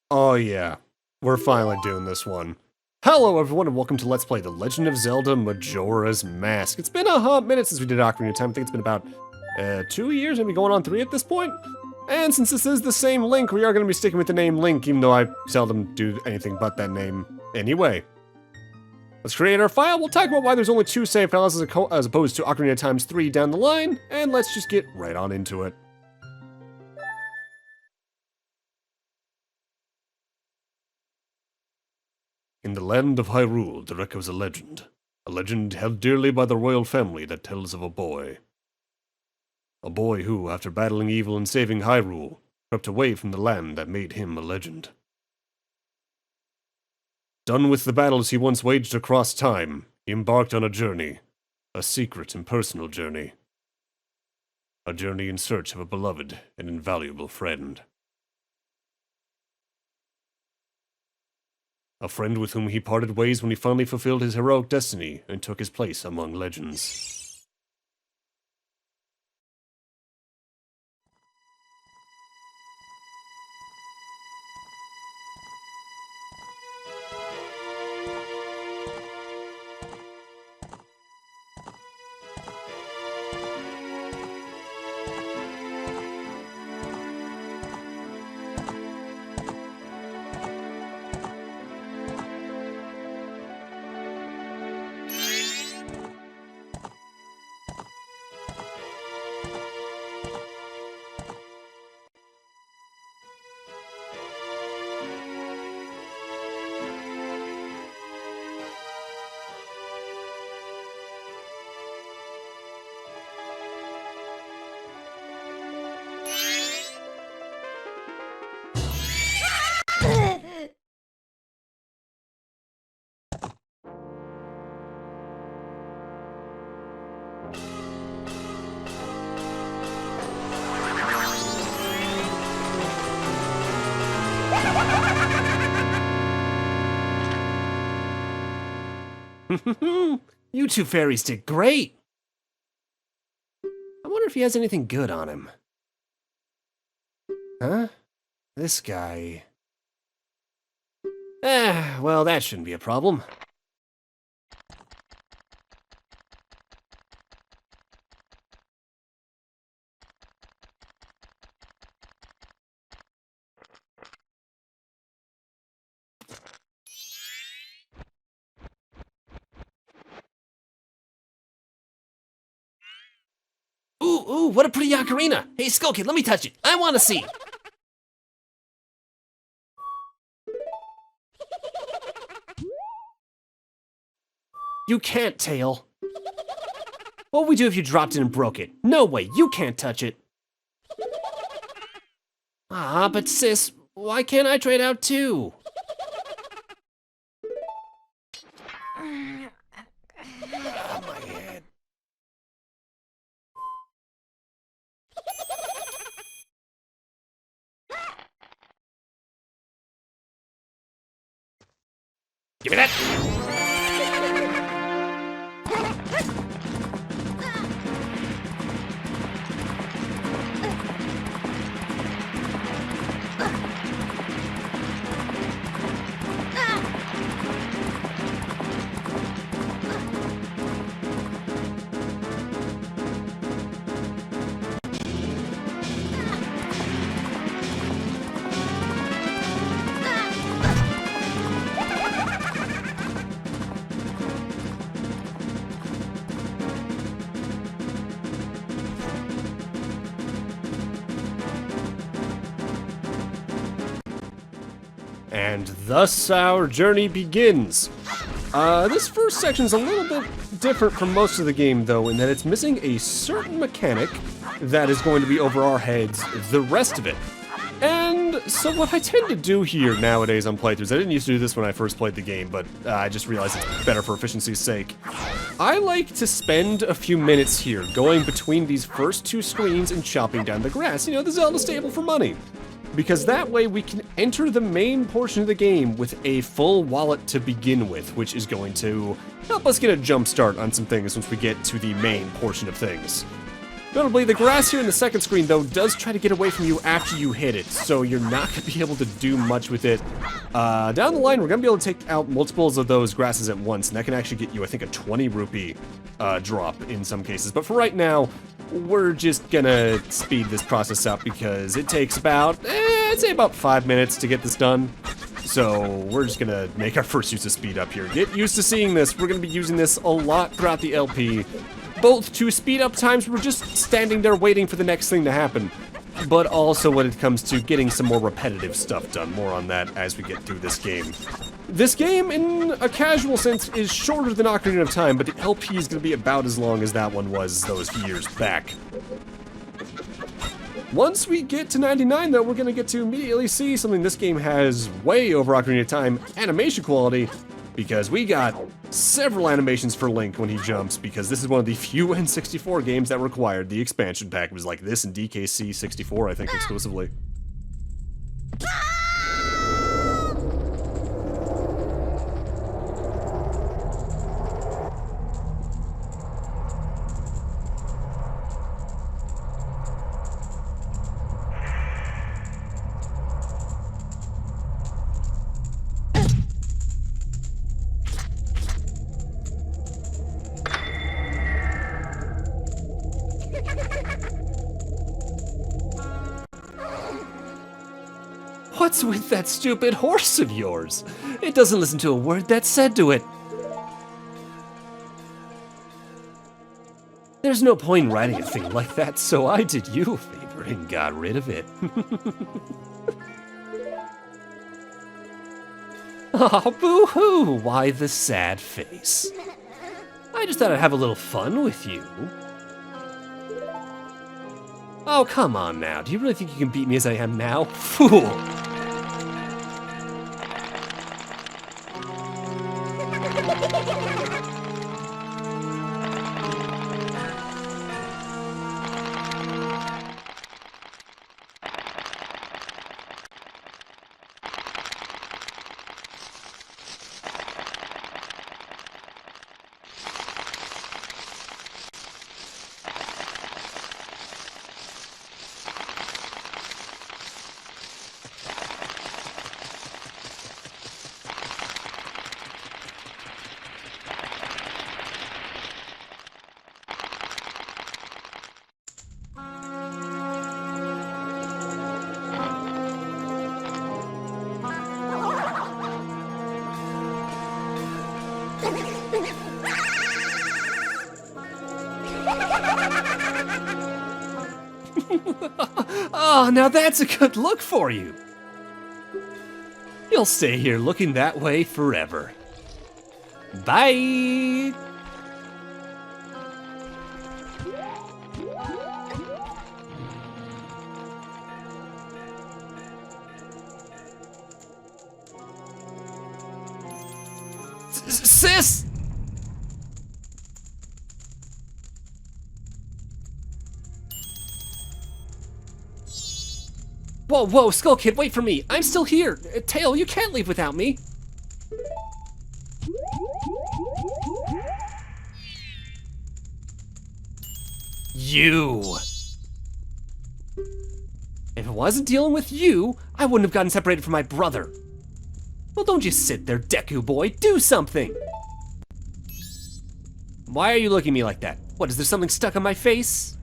Oh yeah, we're finally doing this one. Hello everyone and welcome to Let's Play The Legend of Zelda Majora's Mask. It's been a hot minute since we did Ocarina of Time. I think it's been about 2 years, maybe going on 3 at this point. And since this is the same Link, we are going to be sticking with the name Link, even though I seldom do anything but that name anyway. Let's create our file. We'll talk about why there's only 2 save files as opposed to Ocarina of Time's 3 down the line, and let's just get right on into it. In the land of Hyrule, there echoes a legend held dearly by the royal family that tells of a boy. A boy who, after battling evil and saving Hyrule, crept away from the land that made him a legend. Done with the battles he once waged across time, he embarked on a journey, a secret and personal journey. A journey in search of a beloved and invaluable friend. A friend with whom he parted ways when he finally fulfilled his heroic destiny and took his place among legends. You two fairies did great! I wonder if he has anything good on him. Huh? This guy... well, that shouldn't be a problem. Ooh, what a pretty ocarina. Hey, Skull Kid, let me touch it. I want to see. You can't, Tail. What would we do if you dropped it and broke it? No way, you can't touch it. Ah, but sis, why can't I trade out too? Ah, my head. Give me that! And thus our journey begins. This first section's a little bit different from most of the game, though, in that it's missing a certain mechanic that is going to be over our heads the rest of it. And so what I tend to do here nowadays on playthroughs, I didn't used to do this when I first played the game, but I just realized it's better for efficiency's sake. I like to spend a few minutes here going between these first two screens and chopping down the grass, you know, the Zelda staple for money. Because that way we can enter the main portion of the game with a full wallet to begin with, which is going to help us get a jump start on some things once we get to the main portion of things. Notably, the grass here in the second screen, though, does try to get away from you after you hit it, so you're not going to be able to do much with it. Down the line, we're going to be able to take out multiples of those grasses at once, and that can actually get you, I think, a 20 rupee drop in some cases. But for right now, we're just gonna speed this process up because it takes about, I'd say about 5 minutes to get this done. So we're just gonna make our first use of speed up here. Get used to seeing this. We're gonna be using this a lot throughout the LP. Both to speed up times, we're just standing there waiting for the next thing to happen. But also when it comes to getting some more repetitive stuff done. More on that as we get through this game. This game, in a casual sense, is shorter than Ocarina of Time, but the LP is going to be about as long as that one was those years back. Once we get to 99, though, we're going to get to immediately see something this game has way over Ocarina of Time animation quality, because we got several animations for Link when he jumps, because this is one of the few N64 games that required the expansion pack. It was like this and DKC 64, I think, exclusively. What's with that stupid horse of yours? It doesn't listen to a word that's said to it. There's no point in riding a thing like that, so I did you a favor and got rid of it. Aw, boo-hoo, why the sad face? I just thought I'd have a little fun with you. Oh, come on now. Do you really think you can beat me as I am now? Fool! Oh, now that's a good look for you. You'll stay here looking that way forever. Bye. Sis! Whoa, whoa, Skull Kid, wait for me. I'm still here. Tail, you can't leave without me. You. If it wasn't dealing with you, I wouldn't have gotten separated from my brother. Well, don't just sit there, Deku boy. Do something. Why are you looking at me like that? What, is there something stuck on my face?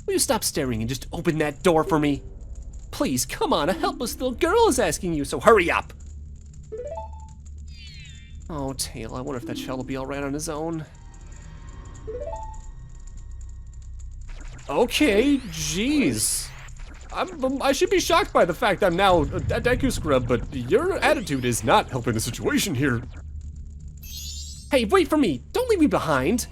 Will you stop staring and just open that door for me? Please, come on, a helpless little girl is asking you, so hurry up. Oh, Tail, I wonder if that shell will be all right on his own. Okay, jeez. I should be shocked by the fact I'm now a Deku scrub, but your attitude is not helping the situation here. Hey, wait for me. Don't leave me behind.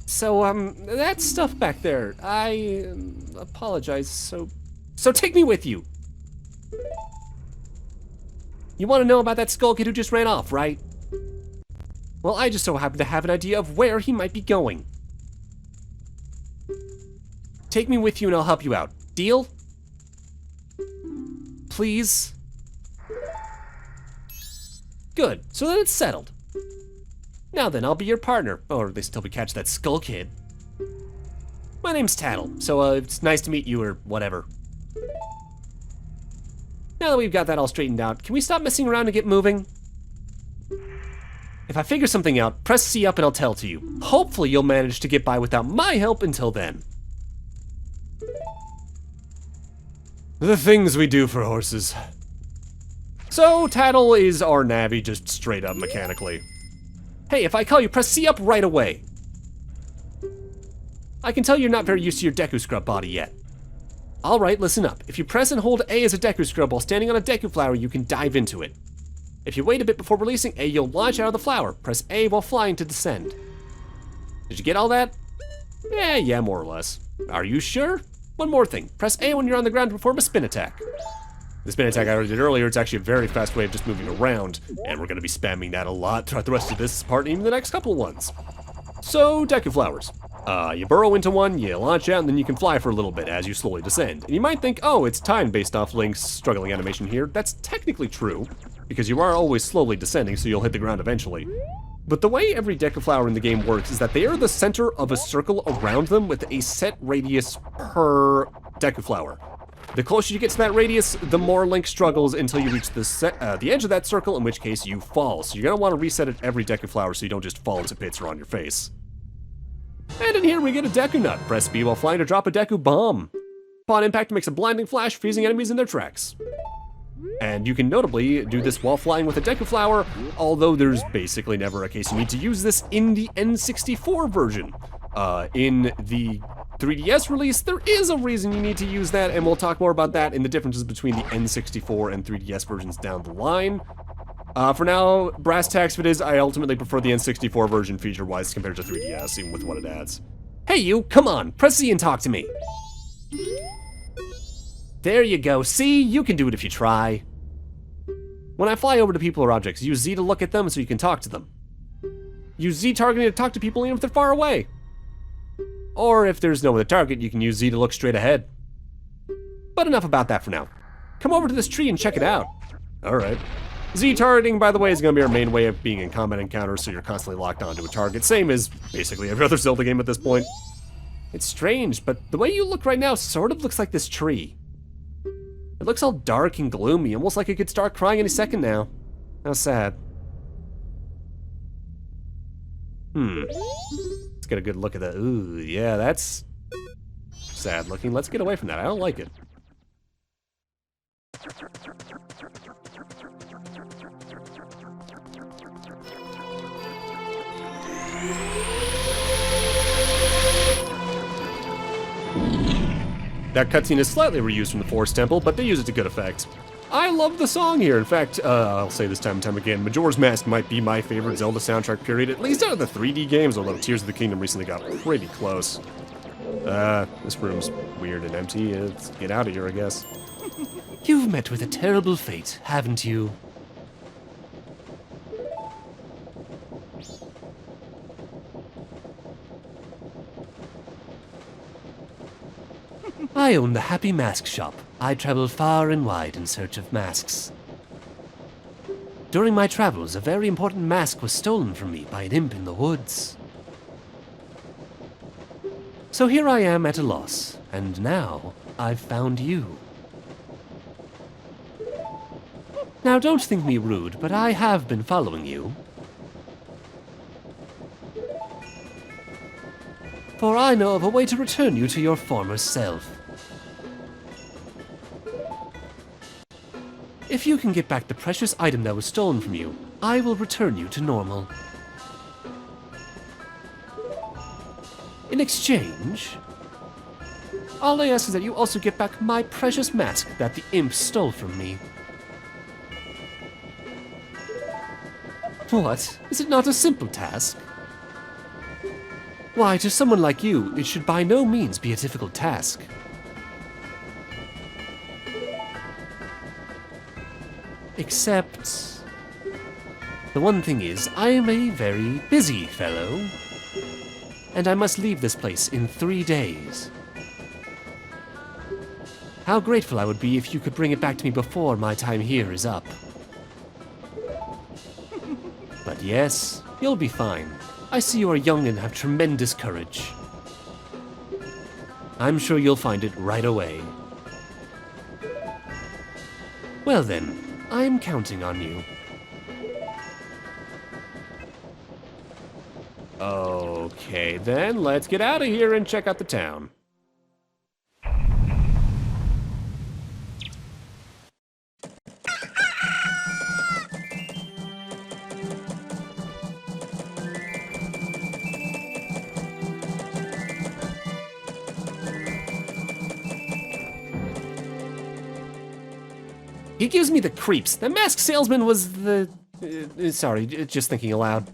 So, that stuff back there, I apologize, so take me with you. You want to know about that Skull Kid who just ran off, right? Well, I just so happen to have an idea of where he might be going. Take me with you and I'll help you out. Deal? Please? Good, so then it's settled. Now then, I'll be your partner, or at least until we catch that Skull Kid. My name's Tattle, so it's nice to meet you, or whatever. Now that we've got that all straightened out, can we stop messing around and get moving? If I figure something out, press C up and I'll tell to you. Hopefully you'll manage to get by without my help until then. The things we do for horses. So, Tattle is our navvy, just straight up mechanically. Hey, if I call you, press C up right away. I can tell you're not very used to your Deku Scrub body yet. Alright, listen up. If you press and hold A as a Deku Scrub while standing on a Deku Flower, you can dive into it. If you wait a bit before releasing A, you'll launch out of the flower. Press A while flying to descend. Did you get all that? Yeah, more or less. Are you sure? One more thing. Press A when you're on the ground to perform a spin attack. The spin attack I already did earlier, it's actually a very fast way of just moving around, and we're going to be spamming that a lot throughout the rest of this part and even the next couple of ones. So, Deku Flowers. You burrow into one, you launch out, and then you can fly for a little bit as you slowly descend. And you might think, oh, it's timed based off Link's struggling animation here. That's technically true, because you are always slowly descending, so you'll hit the ground eventually. But the way every Deku Flower in the game works is that they are the center of a circle around them with a set radius per Deku Flower. The closer you get to that radius, the more Link struggles until you reach the edge of that circle, in which case you fall. So you're going to want to reset it every Deku Flower so you don't just fall into pits or on your face. And in here we get a Deku Nut. Press B while flying to drop a Deku Bomb. Upon impact, it makes a blinding flash, freezing enemies in their tracks. And you can notably do this while flying with a Deku Flower, although there's basically never a case you need to use this in the N64 version. In the 3DS release, there is a reason you need to use that, and we'll talk more about that in the differences between the N64 and 3DS versions down the line. For now, brass tacks if it is, I ultimately prefer the N64 version feature-wise compared to 3DS, even with what it adds. Hey you, come on, press Z and talk to me. There you go, see, you can do it if you try. When I fly over to people or objects, use Z to look at them so you can talk to them. Use Z targeting to talk to people even if they're far away. Or if there's no other target, you can use Z to look straight ahead. But enough about that for now. Come over to this tree and check it out. Alright. Z targeting, by the way, is going to be our main way of being in combat encounters, so you're constantly locked onto a target. Same as basically every other Zelda game at this point. It's strange, but the way you look right now sort of looks like this tree. It looks all dark and gloomy, almost like it could start crying any second now. How sad. Let's get a good look at that. Ooh, yeah, that's sad looking. Let's get away from that. I don't like it. That cutscene is slightly reused from the Forest Temple, but they use it to good effect. I love the song here. In fact, I'll say this time and time again, Majora's Mask might be my favorite Zelda soundtrack period, at least out of the 3D games, although Tears of the Kingdom recently got pretty close. This room's weird and empty. Let's get out of here, I guess. You've met with a terrible fate, haven't you? I own the Happy Mask Shop. I travel far and wide in search of masks. During my travels, a very important mask was stolen from me by an imp in the woods. So here I am at a loss, and now I've found you. Now don't think me rude, but I have been following you. For I know of a way to return you to your former self. If you can get back the precious item that was stolen from you, I will return you to normal. In exchange, all I ask is that you also get back my precious mask that the imp stole from me. What? Is it not a simple task? Why, to someone like you, it should by no means be a difficult task. Except, the one thing is, I am a very busy fellow, and I must leave this place in 3 days. How grateful I would be if you could bring it back to me before my time here is up. But yes, you'll be fine. I see you are young and have tremendous courage. I'm sure you'll find it right away. Well then, I'm counting on you. Okay then, let's get out of here and check out the town. He gives me the creeps. The masked salesman was the... sorry, just thinking aloud.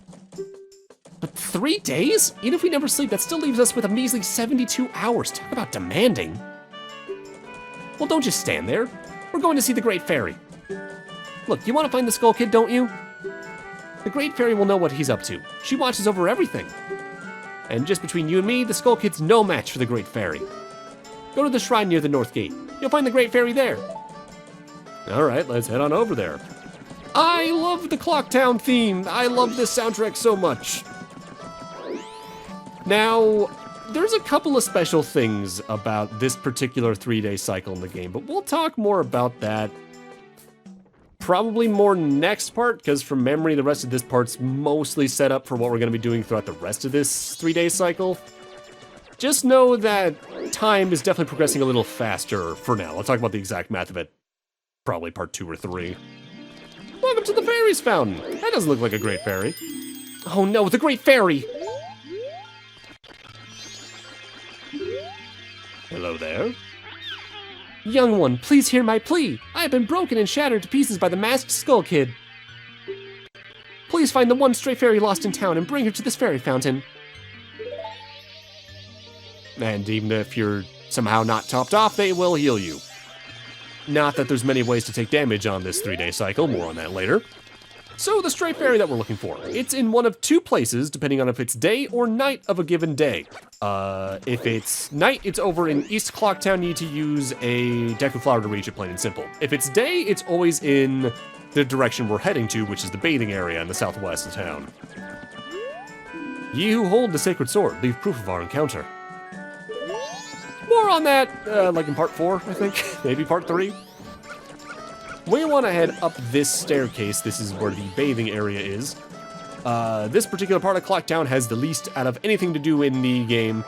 But 3 days? Even if we never sleep, that still leaves us with a measly 72 hours. Talk about demanding. Well, don't just stand there. We're going to see the Great Fairy. Look, you want to find the Skull Kid, don't you? The Great Fairy will know what he's up to. She watches over everything. And just between you and me, the Skull Kid's no match for the Great Fairy. Go to the shrine near the North Gate. You'll find the Great Fairy there. All right, let's head on over there. I love the Clocktown theme. I love this soundtrack so much. Now, there's a couple of special things about this particular 3-day cycle in the game, but we'll talk more about that probably more next part, because from memory, the rest of this part's mostly set up for what we're going to be doing throughout the rest of this 3-day cycle. Just know that time is definitely progressing a little faster for now. I'll talk about the exact math of it. Probably part 2 or 3. Welcome to the Fairies Fountain. That doesn't look like a Great Fairy. Oh no, the Great Fairy! Hello there. Young one, please hear my plea. I have been broken and shattered to pieces by the masked Skull Kid. Please find the one stray fairy lost in town and bring her to this fairy fountain. And even if you're somehow not topped off, they will heal you. Not that there's many ways to take damage on this 3-day cycle, more on that later. So the stray fairy that we're looking for, it's in one of 2 places, depending on if it's day or night of a given day. If it's night, it's over in East Clocktown. You need to use a Deku Flower to reach it, plain and simple. If it's day, it's always in the direction we're heading to, which is the bathing area in the southwest of town. Ye who hold the sacred sword, leave proof of our encounter. More on that, like in part 4, I think, maybe part 3. We want to head up this staircase. This is where the bathing area is. This particular part of Clocktown has the least out of anything to do in the game,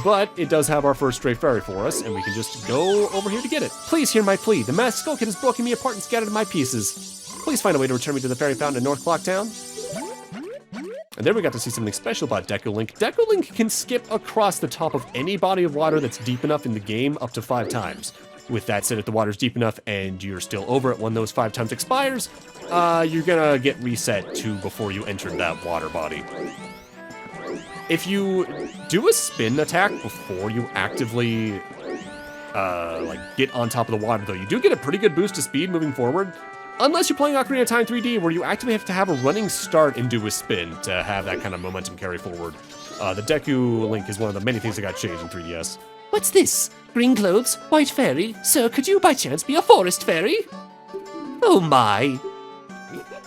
but it does have our first stray fairy for us, and we can just go over here to get it. Please hear my plea. The masked Skull Kid has broken me apart and scattered my pieces. Please find a way to return me to the fairy fountain in North Clocktown. And then we got to see something special about Deku Link. Deku Link can skip across the top of any body of water that's deep enough in the game up to 5 times. With that said, if the water's deep enough and you're still over it when those 5 times expires, you're gonna get reset to before you enter that water body. If you do a spin attack before you actively like get on top of the water, though, you do get a pretty good boost to speed moving forward. Unless you're playing Ocarina of Time 3D, where you actively have to have a running start and do a spin to have that kind of momentum carry forward. The Deku Link is one of the many things that got changed in 3DS. What's this? Green clothes, white fairy? Sir, could you by chance be a forest fairy? Oh my.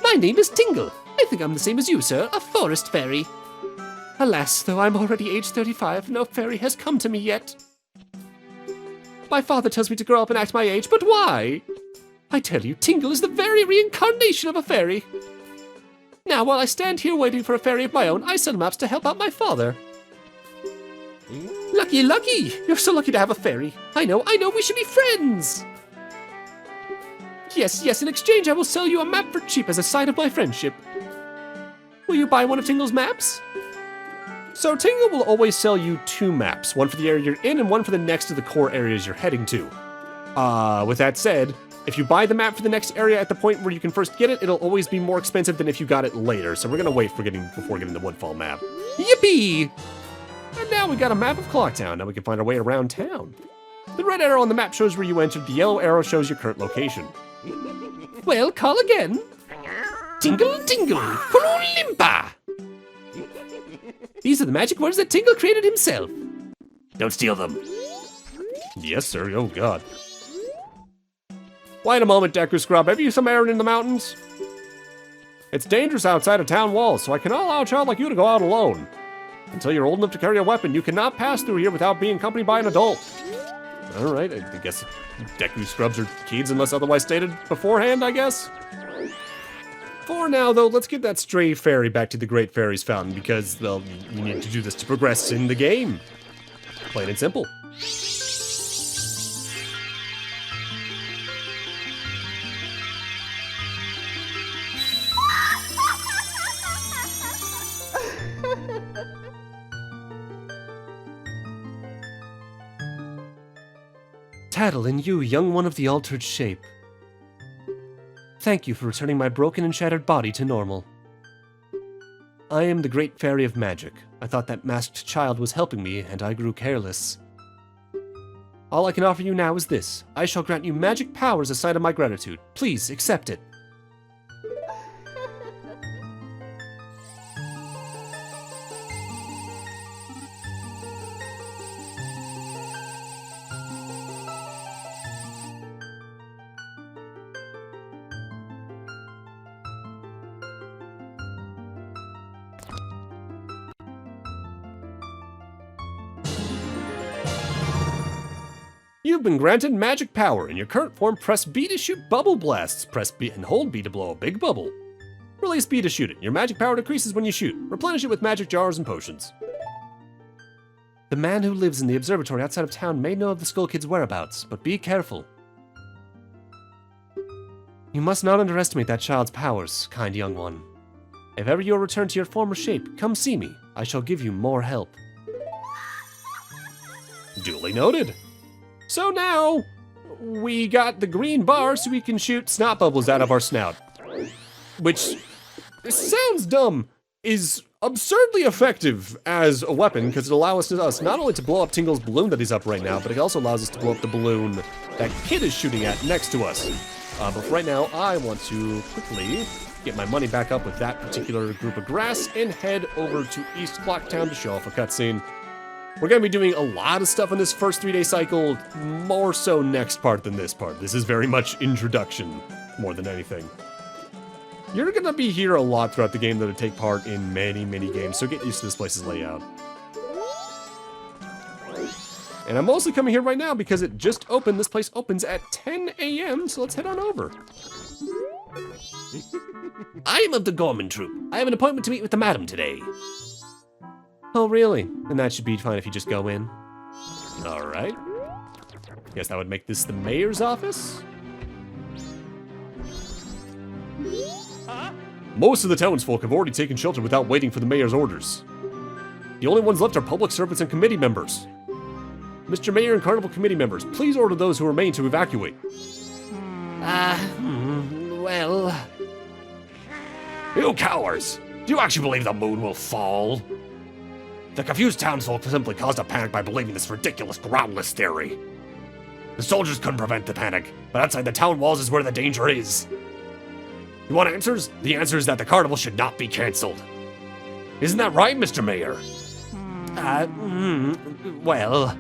My name is Tingle. I think I'm the same as you, sir, a forest fairy. Alas, though I'm already age 35, no fairy has come to me yet. My father tells me to grow up and act my age, but why? I tell you, Tingle is the very reincarnation of a fairy. Now, while I stand here waiting for a fairy of my own, I sell maps to help out my father. Lucky, lucky! You're so lucky to have a fairy. I know, we should be friends! Yes, in exchange I will sell you a map for cheap as a sign of my friendship. Will you buy one of Tingle's maps? So Tingle will always sell you 2 maps, one for the area you're in and one for the next to the core areas you're heading to. With that said, if you buy the map for the next area at the point where you can first get it, it'll always be more expensive than if you got it later, so we're gonna wait before getting the Woodfall map. Yippee! And now we got a map of Clocktown. Now we can find our way around town. The red arrow on the map shows where you entered, the yellow arrow shows your current location. Well, call again. Tingle, tingle, Limpa! These are the magic words that Tingle created himself. Don't steal them. Yes, sir. Oh, God. Wait a moment, Deku Scrub. Have you some errand in the mountains? It's dangerous outside of town walls, so I cannot allow a child like you to go out alone. Until you're old enough to carry a weapon, you cannot pass through here without being accompanied by an adult. Alright, I guess Deku Scrubs are kids unless otherwise stated beforehand, I guess? For now, though, let's get that stray fairy back to the Great Fairies Fountain, because, well, you need to do this to progress in the game. Plain and simple. Tattle, and you, young one of the altered shape. Thank you for returning my broken and shattered body to normal. I am the Great Fairy of Magic. I thought that masked child was helping me, and I grew careless. All I can offer you now is this. I shall grant you magic powers as a sign of my gratitude. Please, accept it. You've been granted magic power. In your current form, press B to shoot bubble blasts. Press B and hold B to blow a big bubble. Release B to shoot it. Your magic power decreases when you shoot. Replenish it with magic jars and potions. The man who lives in the observatory outside of town may know of the Skull Kid's whereabouts, but be careful. You must not underestimate that child's powers, kind young one. If ever you are returned to your former shape, come see me. I shall give you more help. Duly noted. So now, we got the green bar so we can shoot snot bubbles out of our snout. Which, sounds dumb, is absurdly effective as a weapon, because it allows us not only to blow up Tingle's balloon that he's up right now, but it also allows us to blow up the balloon that Kid is shooting at next to us. But for right now, I want to quickly get my money back up with that particular group of grass and head over to East Clocktown to show off a cutscene. We're going to be doing a lot of stuff in this first 3-day cycle, more so next part than this part. This is very much introduction, more than anything. You're going to be here a lot throughout the game, though, to take part in many, many games, so get used to this place's layout. And I'm mostly coming here right now because it just opened. This place opens at 10 a.m., so let's head on over. I am of the Gorman Troop. I have an appointment to meet with the madam today. Oh, really? Then that should be fine if you just go in. Alright. Guess that would make this the mayor's office? Most of the townsfolk have already taken shelter without waiting for the mayor's orders. The only ones left are public servants and committee members. Mr. Mayor and Carnival committee members, please order those who remain to evacuate. Well... You cowards! Do you actually believe the moon will fall? The confused townsfolk simply caused a panic by believing this ridiculous, groundless theory. The soldiers couldn't prevent the panic, but outside the town walls is where the danger is. You want answers? The answer is that the carnival should not be cancelled. Isn't that right, Mr. Mayor? Well...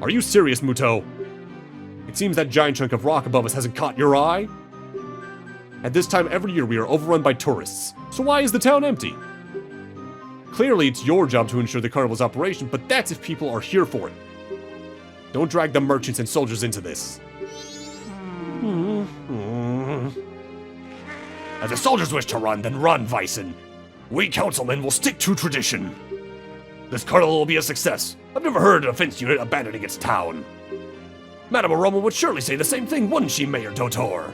Are you serious, Muto? It seems that giant chunk of rock above us hasn't caught your eye? At this time every year we are overrun by tourists, so why is the town empty? Clearly it's your job to ensure the carnival's operation, but that's if people are here for it. Don't drag the merchants and soldiers into this. If the soldiers wish to run, then run, Vicen. We councilmen will stick to tradition. This carnival will be a success. I've never heard a defense unit abandoning its town. Madame Aroma would surely say the same thing, wouldn't she, Mayor Dotor?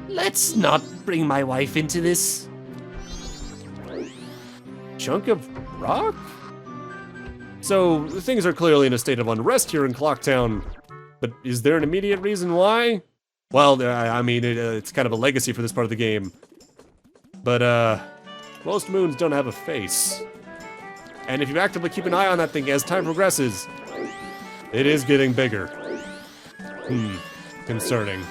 Let's not bring my wife into this. Chunk of rock? So, things are clearly in a state of unrest here in Clocktown, but is there an immediate reason why? Well, I mean, it's kind of a legacy for this part of the game. But, most moons don't have a face. And if you actively keep an eye on that thing as time progresses, it is getting bigger. Concerning.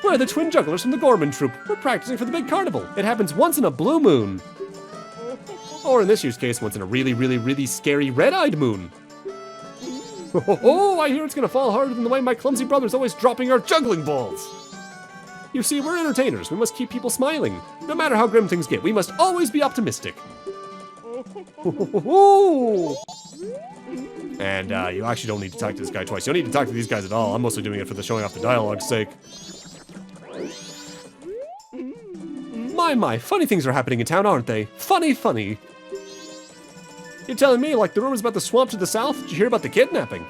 We're the twin jugglers from the Gorman troupe. We're practicing for the big carnival. It happens once in a blue moon. Or in this year's case, once in a really, really, really scary red-eyed moon. Oh, I hear it's gonna fall harder than the way my clumsy brother's always dropping our juggling balls. You see, we're entertainers. We must keep people smiling. No matter how grim things get, we must always be optimistic. And you actually don't need to talk to this guy twice. You don't need to talk to these guys at all. I'm mostly doing it for the showing off the dialogue's sake. My, funny things are happening in town, aren't they? Funny, funny. You're telling me, like the rumors about the swamp to the south? Did you hear about the kidnapping?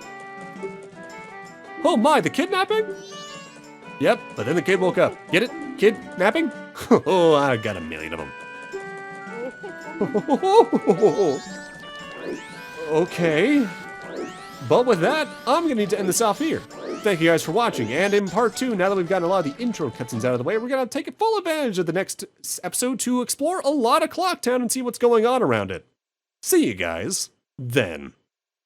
Oh my, the kidnapping? Yep, but then the kid woke up. Get it? Kidnapping? Oh, I got a million of them. Okay. But with that, I'm gonna need to end this off here. Thank you guys for watching, and in part 2, now that we've gotten a lot of the intro cutscenes out of the way, we're gonna take full advantage of the next episode to explore a lot of Clocktown and see what's going on around it. See you guys then.